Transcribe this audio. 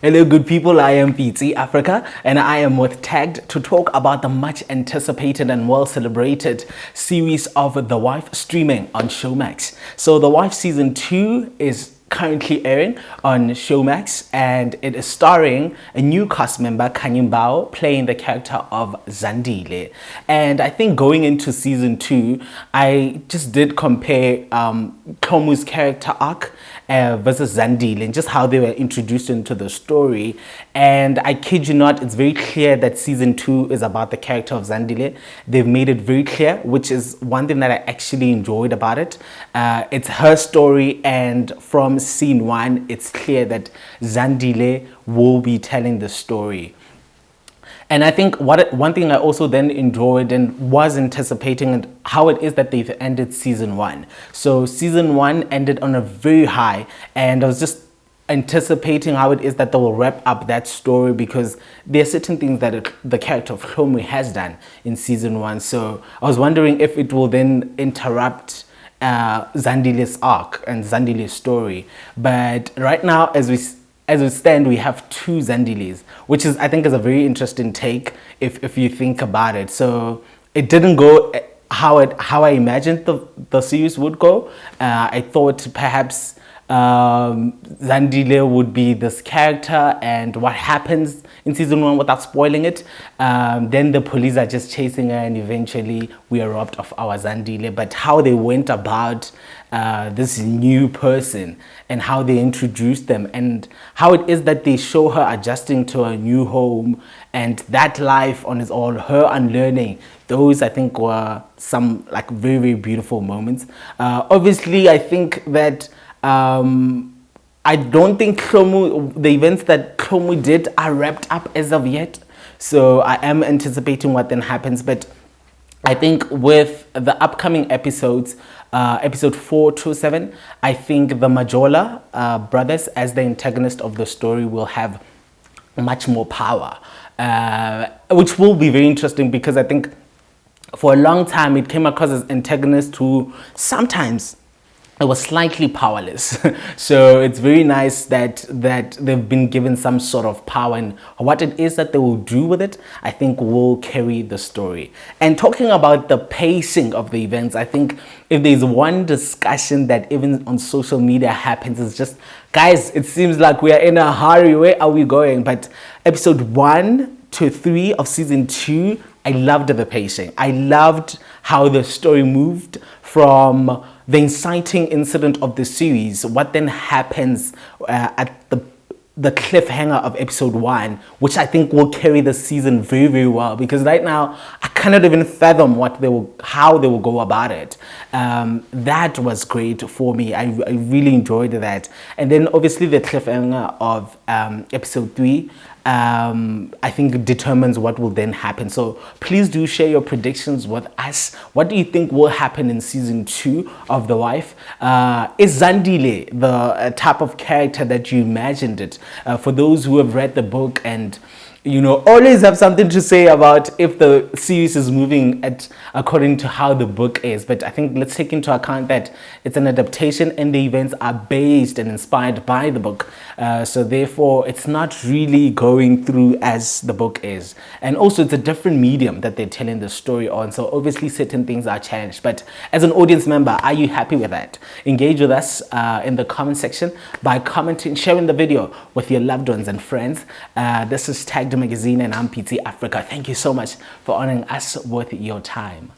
Hello, good people. I am Pitsi Africa, and I am with Tagged to talk about the much anticipated and well celebrated series of The Wife streaming on Showmax. So, The Wife season 2 is currently airing on Showmax, and it is starring a new cast member, Bao, playing the character of Zandile. And I think going into season 2, I just did compare Hlomu's character arc versus Zandile and just how they were introduced into the story. And I kid you not, it's very clear that season 2 is about the character of Zandile. They've made it very clear, which is one thing that I actually enjoyed about it. It's her story, and from scene 1, it's clear that Zandile will be telling the story. And I think one thing I also then enjoyed and was anticipating and how it is that they've ended season 1. So season 1 ended on a very high, and I was just anticipating how it is that they will wrap up that story, because there are certain things that the character of Hlomu has done in season 1. So I was wondering if it will then interrupt Zandile's arc and Zandile's story. But right now, as we stand, we have 2 Zandiles, which is, I think, is a very interesting take if you think about it. So it didn't go how I imagined the series would go. I thought perhaps Zandile would be this character, and what happens in season 1, without spoiling it, then the police are just chasing her, and eventually we are robbed of our Zandile. But how they went about this new person and how they introduced them, and how it is that they show her adjusting to a new home and that life on its own, her unlearning, those I think were some like very, very beautiful moments. Obviously, I think that I don't think the events that Hlomu did are wrapped up as of yet. So I am anticipating what then happens. But I think with the upcoming episodes, episode 4 to 7, I think the Majola brothers, as the antagonist of the story, will have much more power, which will be very interesting, because I think for a long time it came across as antagonists who sometimes it was slightly powerless. So it's very nice that they've been given some sort of power, and what it is that they will do with it, I think, will carry the story. And talking about the pacing of the events, I think if there's one discussion that even on social media happens, it's just, guys, it seems like we are in a hurry. Where are we going? But episode 1 to 3 of season 2, I loved the pacing. I loved how the story moved from the inciting incident of the series, what then happens at the cliffhanger of episode 1, which I think will carry the season very, very well, because right now I cannot even fathom how they will go about it. That was great for me. I really enjoyed that. And then obviously the cliffhanger of episode 3, I think determines what will then happen. So please do share your predictions with us. What do you think will happen in season 2 of The Wife? Is Zandile the type of character that you imagined it? For those who have read the book and always have something to say about if the series is moving according to how the book is. But I think let's take into account that it's an adaptation and the events are based and inspired by the book. So therefore, it's not really going through as the book is. And also, it's a different medium that they're telling the story on. So obviously, certain things are changed. But as an audience member, are you happy with that? Engage with us in the comment section by commenting, sharing the video with your loved ones and friends. This is Tagged Magazine, and I'm Pitsi Africa. Thank you so much for honoring us with your time.